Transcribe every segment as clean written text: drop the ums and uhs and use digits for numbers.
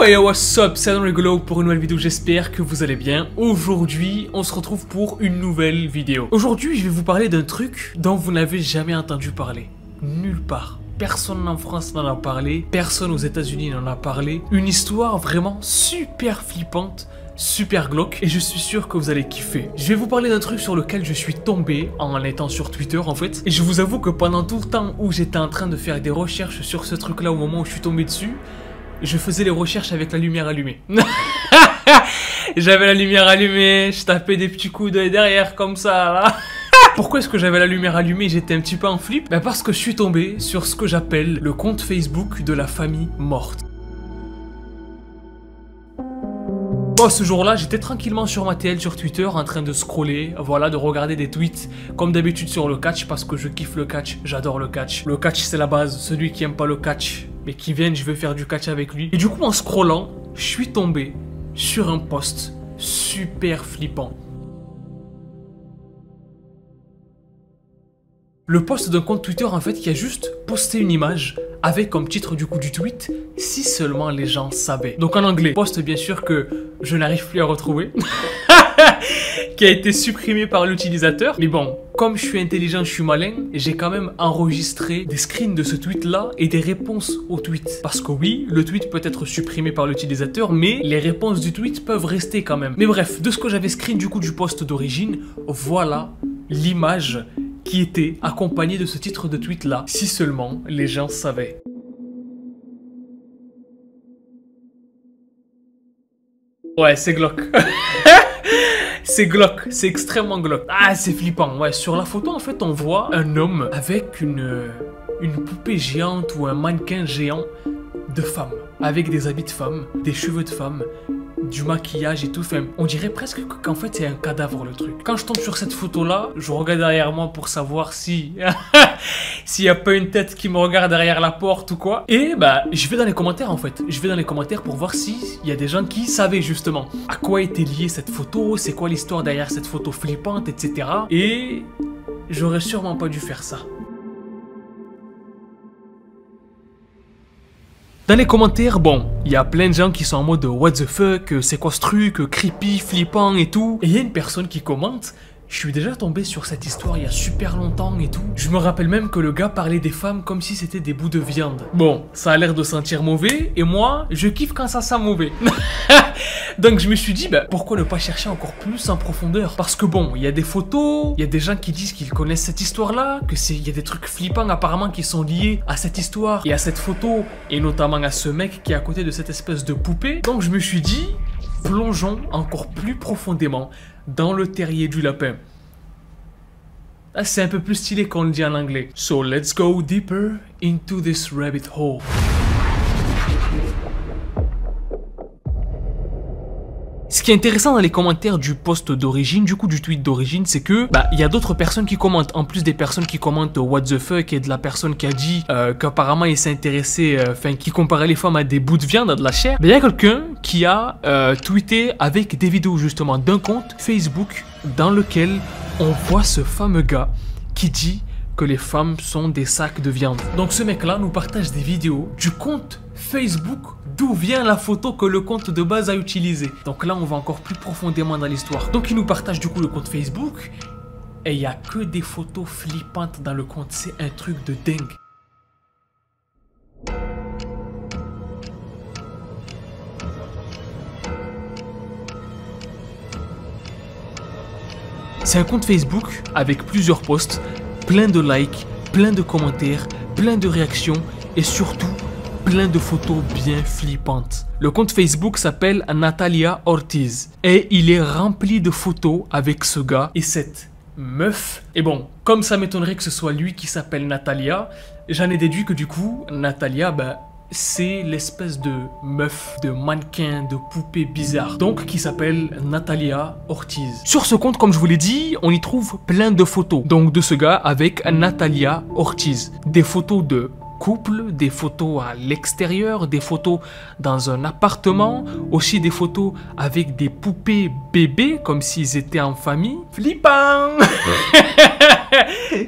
Hey, what's up, c'est Adam Rigolo pour une nouvelle vidéo, j'espère que vous allez bien. Aujourd'hui, on se retrouve pour une nouvelle vidéo. Aujourd'hui, je vais vous parler d'un truc dont vous n'avez jamais entendu parler. Nulle part. Personne en France n'en a parlé, personne aux États-Unis n'en a parlé. Une histoire vraiment super flippante, super glauque, et je suis sûr que vous allez kiffer. Je vais vous parler d'un truc sur lequel je suis tombé en étant sur Twitter en fait. Et je vous avoue que pendant tout le temps où j'étais en train de faire des recherches sur ce truc là, au moment où je suis tombé dessus, je faisais les recherches avec la lumière allumée. J'avais la lumière allumée, je tapais des petits coups d'œil derrière comme ça là. Pourquoi est-ce que j'avais la lumière allumée et j'étais un petit peu en flip? Ben parce que je suis tombé sur ce que j'appelle le compte Facebook de la famille morte. Bon, ce jour-là, j'étais tranquillement sur ma TL sur Twitter en train de scroller, voilà, de regarder des tweets comme d'habitude sur le catch parce que je kiffe le catch, j'adore le catch. Le catch c'est la base, celui qui aime pas le catch, mais qui vient, je veux faire du catch avec lui. Et du coup, en scrollant, je suis tombé sur un post super flippant. Le post d'un compte Twitter en fait qui a juste posté une image avec comme titre du coup du tweet « Si seulement les gens savaient ». Donc en anglais, post bien sûr que je n'arrive plus à retrouver, qui a été supprimé par l'utilisateur. Mais bon, comme je suis intelligent, je suis malin, j'ai quand même enregistré des screens de ce tweet là et des réponses au tweet. Parce que oui, le tweet peut être supprimé par l'utilisateur, mais les réponses du tweet peuvent rester quand même. Mais bref, de ce que j'avais screen du coup du post d'origine, voilà l'image qui était accompagné de ce titre de tweet là, si seulement les gens savaient. Ouais, c'est glauque. C'est glauque, c'est extrêmement glauque. Ah, c'est flippant. Ouais, sur la photo, en fait, on voit un homme avec une poupée géante ou un mannequin géant de femme, avec des habits de femme, des cheveux de femme, du maquillage et tout. Enfin, on dirait presque qu'en fait c'est un cadavre le truc. Quand je tombe sur cette photo là, je regarde derrière moi pour savoir si s'il n'y a pas une tête qui me regarde derrière la porte ou quoi. Et bah je vais dans les commentaires en fait. Je vais dans les commentaires pour voir s'il y a des gens qui savaient justement à quoi était liée cette photo, c'est quoi l'histoire derrière cette photo flippante, etc. Et j'aurais sûrement pas dû faire ça. Dans les commentaires, bon, il y a plein de gens qui sont en mode what the fuck, c'est quoi ce truc, creepy, flippant et tout. Et il y a une personne qui commente, je suis déjà tombé sur cette histoire il y a super longtemps et tout. Je me rappelle même que le gars parlait des femmes comme si c'était des bouts de viande. Bon, ça a l'air de sentir mauvais et moi, je kiffe quand ça sent mauvais. Donc je me suis dit, bah, pourquoi ne pas chercher encore plus en profondeur? Parce que bon, il y a des photos, il y a des gens qui disent qu'ils connaissent cette histoire-là, il y a des trucs flippants apparemment qui sont liés à cette histoire et à cette photo, et notamment à ce mec qui est à côté de cette espèce de poupée. Donc je me suis dit, plongeons encore plus profondément dans le terrier du lapin. Ah, c'est un peu plus stylé qu'on le dit en anglais. So let's go deeper into this rabbit hole. Ce qui est intéressant dans les commentaires du post d'origine, du coup du tweet d'origine, c'est que bah il y a d'autres personnes qui commentent. En plus des personnes qui commentent what the fuck et de la personne qui a dit qu'apparemment il s'est intéressé, qui comparait les femmes à des bouts de viande, à de la chair. Il y a quelqu'un qui a tweeté avec des vidéos justement d'un compte Facebook dans lequel on voit ce fameux gars qui dit que les femmes sont des sacs de viande. Donc ce mec là nous partage des vidéos du compte Facebook d'où vient la photo que le compte de base a utilisé. Donc là on va encore plus profondément dans l'histoire. Donc il nous partage du coup le compte Facebook et il n'y a que des photos flippantes dans le compte. C'est un truc de dingue. C'est un compte Facebook avec plusieurs posts, plein de likes, plein de commentaires, plein de réactions et surtout plein de photos bien flippantes. Le compte Facebook s'appelle Natalia Ortiz et il est rempli de photos avec ce gars et cette meuf. Et bon, comme ça m'étonnerait que ce soit lui qui s'appelle Natalia, j'en ai déduit que du coup, Natalia, bah, c'est l'espèce de meuf, de mannequin, de poupée bizarre. Donc, qui s'appelle Natalia Ortiz. Sur ce compte, comme je vous l'ai dit, on y trouve plein de photos. Donc, de ce gars avec Natalia Ortiz. Des photos de couple, des photos à l'extérieur, des photos dans un appartement, aussi des photos avec des poupées bébés comme s'ils étaient en famille. Flippant.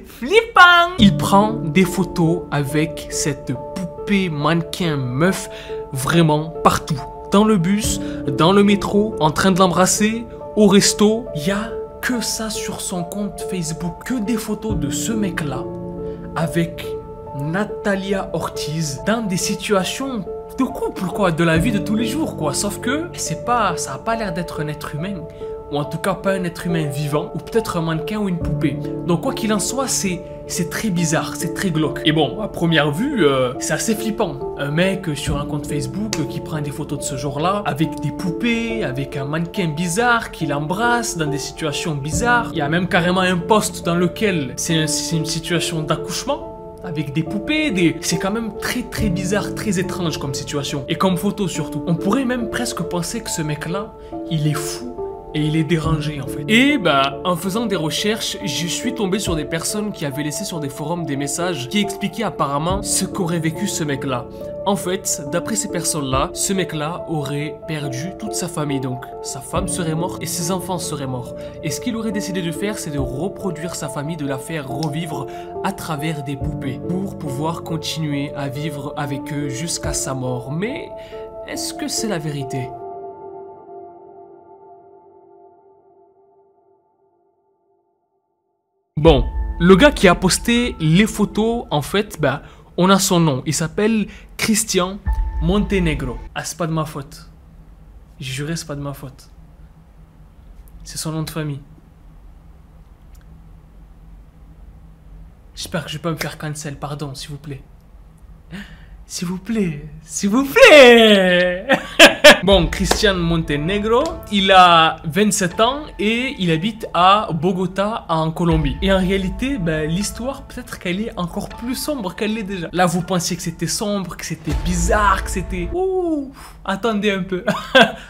Flippant. Il prend des photos avec cette poupée mannequin meuf vraiment partout. dans le bus, dans le métro, en train de l'embrasser, au resto. Il y a que ça sur son compte Facebook, que des photos de ce mec-là avec Natalia Ortiz dans des situations de couple, quoi, de la vie de tous les jours, quoi. Sauf que ça a pas l'air d'être un être humain, ou en tout cas pas un être humain vivant, ou peut-être un mannequin ou une poupée. Donc quoi qu'il en soit, c'est très bizarre, c'est très glauque. Et bon, à première vue, c'est assez flippant. Un mec sur un compte Facebook qui prend des photos de ce genre-là, avec des poupées, avec un mannequin bizarre qui l'embrasse dans des situations bizarres. Il y a même carrément un post dans lequel c'est une situation d'accouchement, avec des poupées, c'est quand même très bizarre, très étrange comme situation. Et comme photo surtout. On pourrait même presque penser que ce mec-là, il est fou. Et il est dérangé en fait. Et bah, en faisant des recherches, je suis tombé sur des personnes qui avaient laissé sur des forums des messages qui expliquaient apparemment ce qu'aurait vécu ce mec-là. En fait, d'après ces personnes-là, ce mec-là aurait perdu toute sa famille. Donc, sa femme serait morte et ses enfants seraient morts. Et ce qu'il aurait décidé de faire, c'est de reproduire sa famille, de la faire revivre à travers des poupées pour pouvoir continuer à vivre avec eux jusqu'à sa mort. Mais est-ce que c'est la vérité ? Bon, le gars qui a posté les photos, en fait, bah, on a son nom. Il s'appelle Christian Montenegro. Ah, c'est pas de ma faute. J'ai juré, c'est pas de ma faute. C'est son nom de famille. J'espère que je vais pas me faire cancel, pardon, s'il vous plaît. S'il vous plaît, s'il vous plaît. Bon, Christian Montenegro, il a 27 ans et il habite à Bogota, en Colombie. Et en réalité, ben, l'histoire, peut-être qu'elle est encore plus sombre qu'elle l'est déjà. Là, vous pensiez que c'était sombre, que c'était bizarre, que c'était... Ouh, attendez un peu.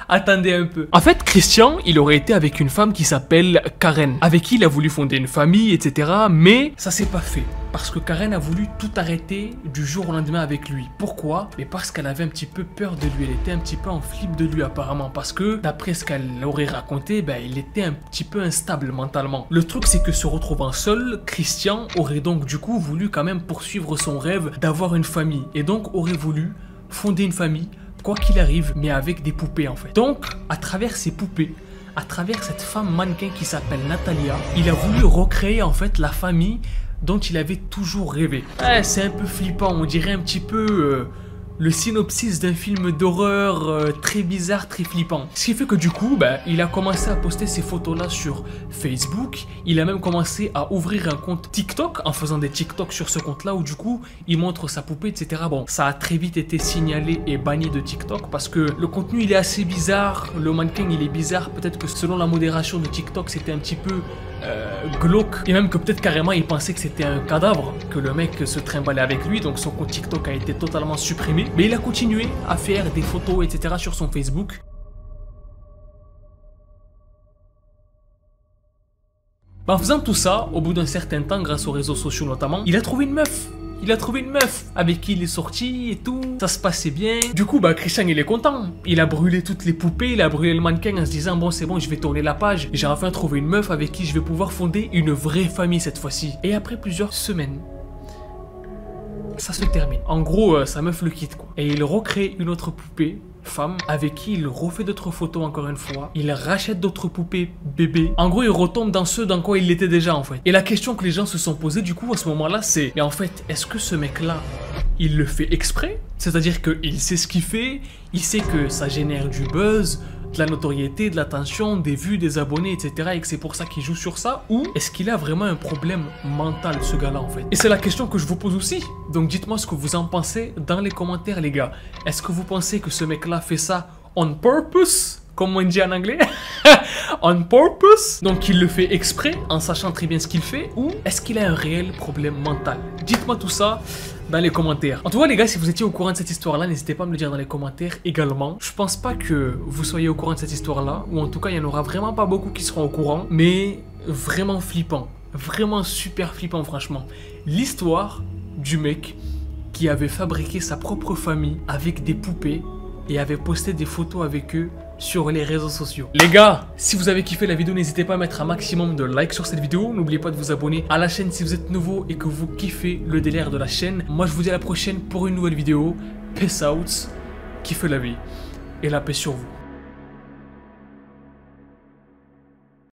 Attendez un peu. En fait, Christian, il aurait été avec une femme qui s'appelle Karen, avec qui il a voulu fonder une famille, etc. Mais ça s'est pas fait. Parce que Karen a voulu tout arrêter du jour au lendemain avec lui. Pourquoi? Mais parce qu'elle avait un petit peu peur de lui. Elle était un petit peu en flip de lui apparemment. Parce que d'après ce qu'elle aurait raconté, ben, il était un petit peu instable mentalement. Le truc c'est que se retrouvant seul, Christian aurait donc du coup voulu quand même poursuivre son rêve d'avoir une famille. Et donc aurait voulu fonder une famille, quoi qu'il arrive, mais avec des poupées en fait. Donc à travers ces poupées, à travers cette femme mannequin qui s'appelle Natalia, il a voulu recréer en fait la famille dont il avait toujours rêvé. C'est un peu flippant, on dirait un petit peu le synopsis d'un film d'horreur très bizarre, très flippant. Ce qui fait que du coup, bah, il a commencé à poster ces photos-là sur Facebook. Il a même commencé à ouvrir un compte TikTok en faisant des TikTok sur ce compte-là où du coup, il montre sa poupée, etc. Bon, ça a très vite été signalé et banni de TikTok parce que le contenu, il est assez bizarre. Le mannequin, il est bizarre. Peut-être que selon la modération de TikTok, c'était un petit peu glauque. Et même que peut-être carrément, il pensait que c'était un cadavre, que le mec se trimballait avec lui. Donc son compte TikTok a été totalement supprimé. Mais il a continué à faire des photos, etc. sur son Facebook. En faisant tout ça, au bout d'un certain temps, grâce aux réseaux sociaux notamment, il a trouvé une meuf. Il a trouvé une meuf avec qui il est sorti et tout. Ça se passait bien. Du coup, bah, Christian, il est content. Il a brûlé toutes les poupées, il a brûlé le mannequin en se disant, bon, c'est bon, je vais tourner la page. J'ai enfin trouvé une meuf avec qui je vais pouvoir fonder une vraie famille cette fois-ci. Et après plusieurs semaines, ça se termine. En gros, sa meuf le quitte, quoi. Et il recrée une autre poupée, femme, avec qui il refait d'autres photos encore une fois. Il rachète d'autres poupées bébés. En gros, il retombe dans ce dans quoi il était déjà, en fait. Et la question que les gens se sont posées, du coup, à ce moment-là, c'est... Mais en fait, est-ce que ce mec-là, il le fait exprès? C'est-à-dire qu'il sait ce qu'il fait, il sait que ça génère du buzz, de la notoriété, de l'attention, des vues, des abonnés, etc. et que c'est pour ça qu'il joue sur ça? Ou est-ce qu'il a vraiment un problème mental, ce gars-là, en fait? Et c'est la question que je vous pose aussi. Donc dites-moi ce que vous en pensez dans les commentaires, les gars. Est-ce que vous pensez que ce mec-là fait ça on purpose, comme on dit en anglais? On purpose? Donc il le fait exprès, en sachant très bien ce qu'il fait? Ou est-ce qu'il a un réel problème mental? Dites-moi tout ça dans les commentaires. En tout cas les gars, si vous étiez au courant de cette histoire-là, n'hésitez pas à me le dire dans les commentaires également. Je pense pas que vous soyez au courant de cette histoire-là, ou en tout cas il y en aura vraiment pas beaucoup qui seront au courant, mais vraiment flippant, vraiment super flippant franchement. L'histoire du mec qui avait fabriqué sa propre famille avec des poupées et avait posté des photos avec eux sur les réseaux sociaux. Les gars, si vous avez kiffé la vidéo, n'hésitez pas à mettre un maximum de likes sur cette vidéo. N'oubliez pas de vous abonner à la chaîne si vous êtes nouveau et que vous kiffez le délire de la chaîne. Moi, je vous dis à la prochaine pour une nouvelle vidéo. Peace out, kiffez la vie. et la paix sur vous.